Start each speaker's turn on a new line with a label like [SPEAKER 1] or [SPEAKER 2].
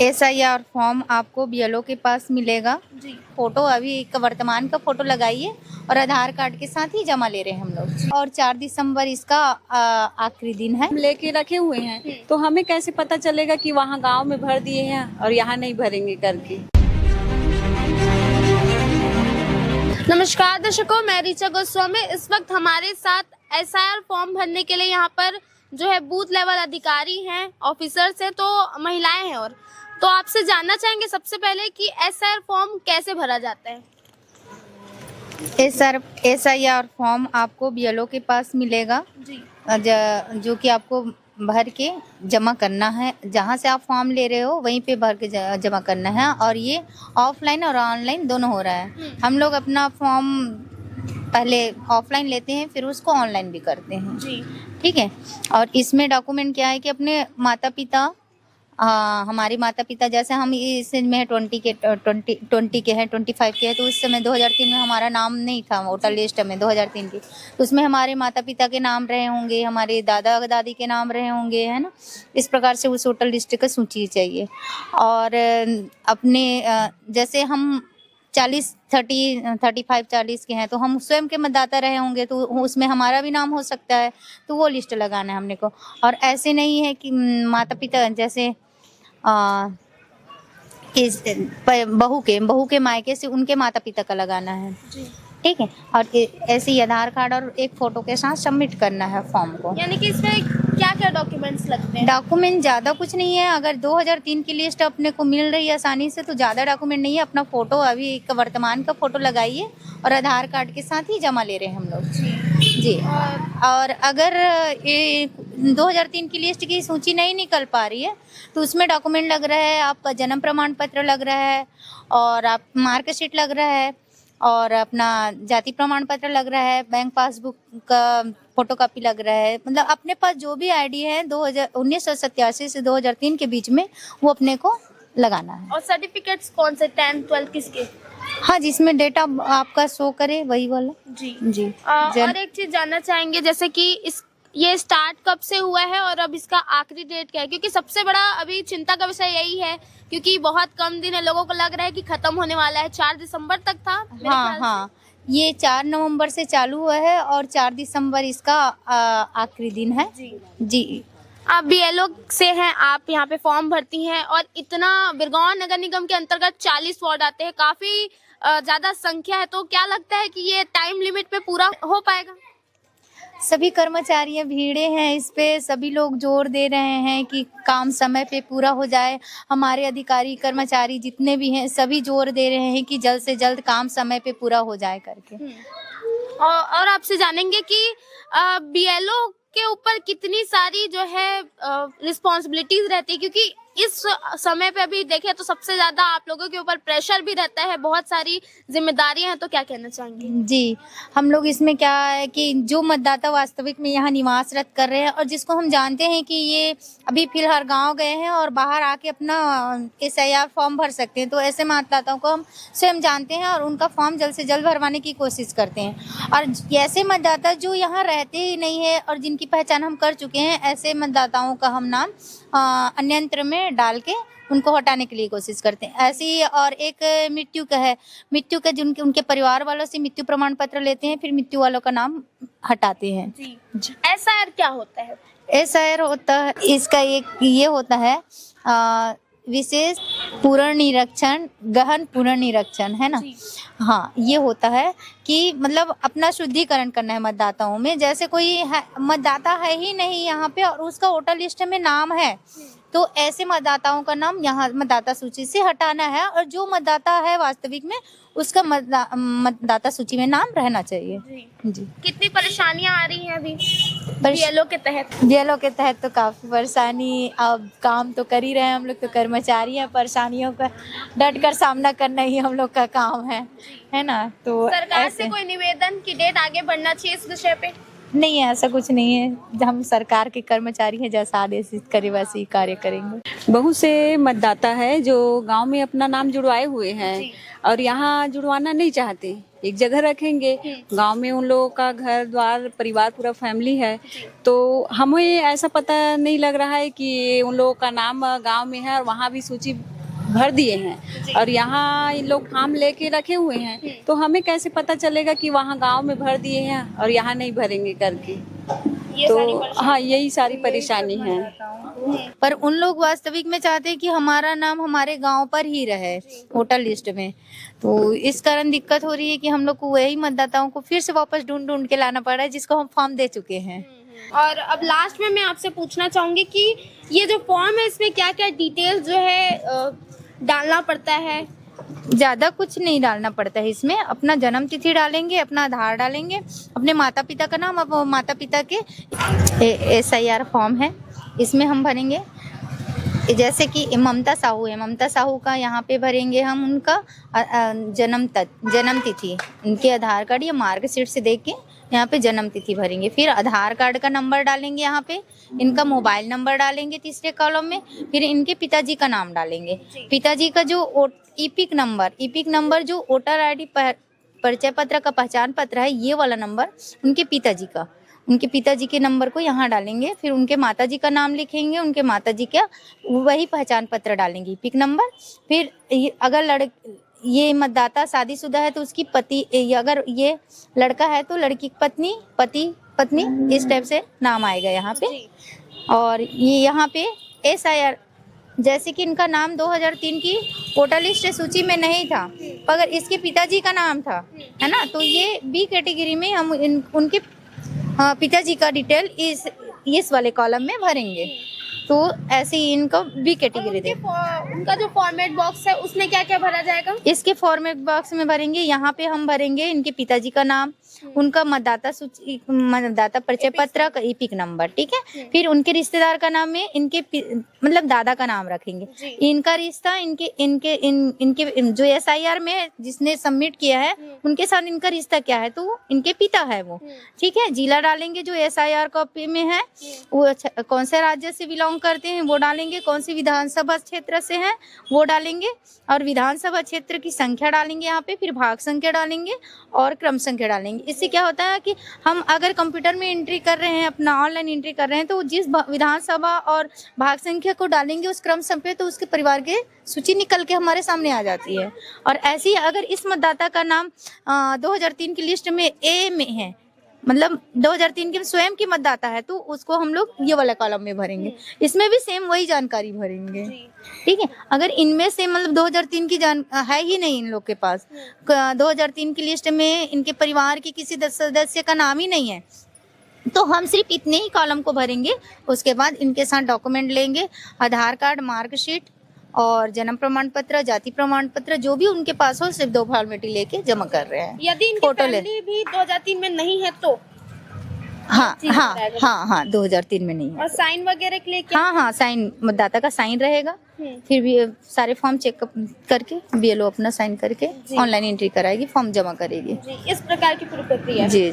[SPEAKER 1] SIR form आपको BLO के पास मिलेगा जी। फोटो अभी एक वर्तमान का फोटो लगाइए और आधार कार्ड के साथ ही जमा ले रहे हैं हम लोग। और 4 दिसंबर इसका आखिरी दिन है।
[SPEAKER 2] हम लेके रखे हुए हैं तो हमें कैसे पता चलेगा कि वहाँ गांव में भर दिए हैं और यहाँ नहीं भरेंगे करके।
[SPEAKER 3] नमस्कार दर्शकों, मैं ऋचा गोस्वामी। इस वक्त हमारे साथ SIR फॉर्म भरने के लिए यहाँ पर जो है बूथ लेवल अधिकारी हैं, ऑफिसर्स हैं, तो महिलाएं हैं। और तो आपसे जानना चाहेंगे सबसे पहले कि SIR फॉर्म कैसे भरा जाता है।
[SPEAKER 1] SIR फॉर्म आपको BLO के पास मिलेगा जी। जो कि आपको भर के जमा करना है। जहाँ से आप फॉर्म ले रहे हो वहीं पे भर के जमा करना है। और ये ऑफलाइन और ऑनलाइन दोनों हो रहा है। हम लोग अपना फॉर्म पहले ऑफलाइन लेते हैं, फिर उसको ऑनलाइन भी करते हैं जी। ठीक है। और इसमें डॉक्यूमेंट क्या है कि अपने माता पिता, हमारे माता पिता, जैसे हम इस एज में 20 के हैं, 25 के हैं, तो उस समय 2003 में हमारा नाम नहीं था वोटर लिस्ट में 2003 की। तो उसमें हमारे माता पिता के नाम रहे होंगे, हमारे दादा दादी के नाम रहे होंगे, है ना। इस प्रकार से उस वोटर लिस्ट का सूची चाहिए। और अपने जैसे हम 35-40 के हैं, तो हम स्वयं के मतदाता रहे होंगे, तो उसमें हमारा भी नाम हो सकता है, तो वो लिस्ट लगाना है हमने को। और ऐसे नहीं है कि माता पिता जैसे बहू के मायके से उनके माता पिता का लगाना है, ठीक है। और ऐसे ही आधार कार्ड और एक फोटो के साथ सबमिट करना है फॉर्म को।
[SPEAKER 3] यानी कि इसमें क्या क्या डॉक्यूमेंट्स लगते हैं?
[SPEAKER 1] डॉक्यूमेंट ज़्यादा कुछ नहीं है। अगर 2003 की लिस्ट अपने को मिल रही है आसानी से, तो ज़्यादा डॉक्यूमेंट नहीं है। अपना फोटो अभी एक वर्तमान का फोटो लगाइए और आधार कार्ड के साथ ही जमा ले रहे हैं हम लोग जी। और अगर 2003 की लिस्ट की सूची नहीं निकल पा रही है, तो उसमें डॉक्यूमेंट लग रहा है, आपका जन्म प्रमाण पत्र लग रहा है, और आप मार्कशीट लग रहा है, और अपना जाति प्रमाण पत्र लग रहा है, बैंक पासबुक का फोटोकॉपी लग रहा है। मतलब अपने पास जो भी ID है 1987 से 2003 के बीच में, वो अपने को लगाना है।
[SPEAKER 3] और सर्टिफिकेट्स कौन से, 10th 12 किसके?
[SPEAKER 1] हाँ, जिसमें डेटा आपका शो करे वही वाला
[SPEAKER 3] जी
[SPEAKER 1] जी।
[SPEAKER 3] और एक चीज जानना चाहेंगे, जैसे कि ये स्टार्ट कब से हुआ है और अब इसका आखिरी डेट क्या है? क्योंकि सबसे बड़ा अभी चिंता का विषय यही है, क्योंकि बहुत कम दिन है, लोगों को लग रहा है कि खत्म होने वाला है। 4 दिसंबर तक था।
[SPEAKER 1] हाँ, ये 4 नवंबर से चालू हुआ है और 4 दिसंबर इसका आखिरी दिन है जी।
[SPEAKER 3] आप BLO से हैं, आप यहाँ पे फॉर्म भरती हैं, और इतना बिरगौन नगर निगम के अंतर्गत 40 वार्ड आते हैं, काफी ज्यादा संख्या है। तो क्या लगता है कि ये टाइम लिमिट पे पूरा हो पाएगा?
[SPEAKER 1] सभी कर्मचारी भीड़े हैं इस पे, सभी लोग जोर दे रहे हैं कि काम समय पे पूरा हो जाए। हमारे अधिकारी कर्मचारी जितने भी हैं, सभी जोर दे रहे हैं कि जल्द से जल्द काम समय पे पूरा हो जाए करके।
[SPEAKER 3] और आपसे जानेंगे कि BLO के ऊपर कितनी सारी जो है रिस्पॉन्सिबिलिटीज रहती है, क्योंकि इस समय पे अभी देखें तो सबसे ज्यादा आप लोगों के ऊपर प्रेशर भी रहता है, बहुत सारी जिम्मेदारियां हैं। तो क्या कहना चाहेंगे?
[SPEAKER 1] जी, हम लोग इसमें क्या है कि जो मतदाता वास्तविक में यहाँ निवासरत कर रहे हैं, और जिसको हम जानते हैं कि ये अभी फिलहाल गांव गए हैं और बाहर आके अपना SIR फॉर्म भर सकते हैं, तो ऐसे मतदाताओं को हम स्वयं जानते हैं और उनका फॉर्म जल्द से जल्द भरवाने की कोशिश करते हैं। और ऐसे मतदाता जो यहाँ रहते ही नहीं है और जिनकी पहचान हम कर चुके हैं, ऐसे मतदाताओं का हम नाम अन्यंत्र में डाल के उनको हटाने के लिए कोशिश करते हैं। ऐसी और एक मृत्यु का जिनके उनके परिवार वालों से मृत्यु प्रमाण पत्र लेते हैं, फिर मृत्यु वालों का नाम हटाते हैं जी।
[SPEAKER 3] SIR क्या होता है?
[SPEAKER 1] SIR होता है, इसका एक ये होता है विशेष पुनर्निरीक्षण, गहन पुनर्निरीक्षण, है ना। हाँ, ये होता है कि मतलब अपना शुद्धिकरण करना है मतदाताओं में। जैसे कोई मतदाता है ही नहीं यहाँ पे और उसका वोटर लिस्ट में नाम है, तो ऐसे मतदाताओं का नाम यहाँ मतदाता सूची से हटाना है, और जो मतदाता है वास्तविक में उसका मतदाता सूची में नाम रहना चाहिए जी।
[SPEAKER 3] कितनी परेशानियां आ रही हैं अभी BLO के तहत?
[SPEAKER 1] BLO के तहत तो काफी परेशानी, अब काम तो कर ही रहे हैं हम लोग, तो कर्मचारी हैं, परेशानियों का डट कर सामना करना ही हम लोग का काम है ना। तो
[SPEAKER 3] सरकार से कोई निवेदन की डेट आगे बढ़ना चाहिए इस विषय पे?
[SPEAKER 1] नहीं है, ऐसा कुछ नहीं है। हम सरकार के कर्मचारी हैं, जैसा आदेशित करे वैसे ही कार्य करेंगे।
[SPEAKER 2] बहुत से मतदाता है जो गांव में अपना नाम जुड़वाए हुए हैं और यहाँ जुड़वाना नहीं चाहते, एक जगह रखेंगे। गांव में उन लोगों का घर द्वार परिवार पूरा फैमिली है, तो हमें ऐसा पता नहीं लग रहा है कि उन लोगों का नाम गांव में है और वहाँ भी सूची भर दिए हैं और यहाँ इन लोग फॉर्म लेके रखे हुए हैं, तो हमें कैसे पता चलेगा कि वहाँ गांव में भर दिए हैं और यहाँ नहीं भरेंगे करके। तो हाँ, यही सारी परेशानी है।
[SPEAKER 1] पर उन लोग वास्तविक में चाहते हैं कि हमारा नाम हमारे गांव पर ही रहे वोटर लिस्ट में, तो इस कारण दिक्कत हो रही है कि हम लोग को वही मतदाताओं को फिर से वापस ढूंढ ढूंढ के लाना पड़ रहा है जिसको हम फॉर्म दे चुके हैं।
[SPEAKER 3] और अब लास्ट में मैं आपसे पूछना चाहूंगी कि ये जो फॉर्म है इसमें क्या क्या डिटेल्स जो है डालना पड़ता है?
[SPEAKER 1] ज्यादा कुछ नहीं डालना पड़ता है इसमें, अपना जन्म तिथि डालेंगे, अपना आधार डालेंगे, अपने माता पिता का नाम, अब माता पिता के SIR फॉर्म है इसमें हम भरेंगे। जैसे कि ममता साहू है, ममता साहू का यहाँ पे भरेंगे हम उनका जन्म तिथि, उनके आधार कार्ड या मार्कशीट से देख के यहाँ पे जन्म तिथि भरेंगे। फिर आधार कार्ड का नंबर डालेंगे यहाँ पे, इनका मोबाइल नंबर डालेंगे तीसरे कॉलम में, फिर इनके पिताजी का नाम डालेंगे, पिताजी का जो ईपिक नंबर जो वोटर ID परिचय पत्र का पहचान पत्र है, ये वाला नंबर उनके पिताजी के नंबर को यहाँ डालेंगे। फिर उनके माताजी का नाम लिखेंगे, उनके माताजी का वही पहचान पत्र डालेंगे, पिक नंबर। फिर अगर ये मतदाता शादीशुदा है तो उसकी पति, अगर ये लड़का है तो लड़की की पत्नी, इस टाइप से नाम आएगा यहाँ पे। और ये यहाँ पे SIR, जैसे कि इनका नाम 2003 की वोटर लिस्ट सूची में नहीं था, मगर इसके पिताजी का नाम था, है ना, तो ये B कैटेगरी में हम उनके पिताजी का डिटेल इस वाले कॉलम में भरेंगे। तो ऐसे ही इनको B कैटेगरी दे।
[SPEAKER 3] उनका जो फॉर्मेट बॉक्स है उसमें क्या क्या भरा जाएगा?
[SPEAKER 1] इसके फॉर्मेट बॉक्स में भरेंगे, यहाँ पे हम भरेंगे इनके पिताजी का नाम, उनका मतदाता परिचय पत्र का ईपिक नंबर, ठीक है। फिर उनके रिश्तेदार का नाम में इनके मतलब दादा का नाम रखेंगे, इनका रिश्ता इनके जो SIR में जिसने सबमिट किया है उनके साथ इनका रिश्ता क्या है, तो इनके पिता है वो, ठीक है। जिला डालेंगे जो SIR कॉपी में है, वो कौन से राज्य से बिलोंग करते हैं वो डालेंगे, कौन सी विधानसभा क्षेत्र से है वो डालेंगे, और विधानसभा क्षेत्र की संख्या डालेंगे यहाँ पे, फिर भाग संख्या डालेंगे और क्रम संख्या डालेंगे। इससे क्या होता है कि हम अगर कंप्यूटर में एंट्री कर रहे हैं, अपना ऑनलाइन एंट्री कर रहे हैं, तो जिस विधानसभा और भाग संख्या को डालेंगे उस क्रम संख्या, तो उसके परिवार के सूची निकल के हमारे सामने आ जाती है। और ऐसे ही अगर इस मतदाता का नाम 2003 की लिस्ट में A में है, मतलब 2003 के स्वयं की मतदाता है, तो उसको हम लोग ये वाला कॉलम में भरेंगे, इसमें भी सेम वही जानकारी भरेंगे, ठीक है। अगर इनमें से मतलब 2003 की है ही नहीं इन लोग के पास, 2003 की लिस्ट में इनके परिवार के किसी सदस्य का नाम ही नहीं है, तो हम सिर्फ इतने ही कॉलम को भरेंगे। उसके बाद इनके साथ डॉक्यूमेंट लेंगे, आधार कार्ड, मार्कशीट और जन्म प्रमाण पत्र, जाति प्रमाण पत्र, जो भी उनके पास हो, सिर्फ 2 फॉर्मेलिटी लेके जमा कर रहे हैं।
[SPEAKER 3] यदि इनकी फैमिली भी 2003 में नहीं है तो?
[SPEAKER 1] हाँ 2003 में नहीं है।
[SPEAKER 3] और साइन वगैरह के लिए क्या?
[SPEAKER 1] हाँ साइन, मतदाता का साइन रहेगा, फिर भी सारे फॉर्म चेक करके BLO अपना साइन करके ऑनलाइन एंट्री कराएगी, फॉर्म जमा करेगी।
[SPEAKER 3] इस प्रकार की पूरी प्रक्रिया।
[SPEAKER 1] जी।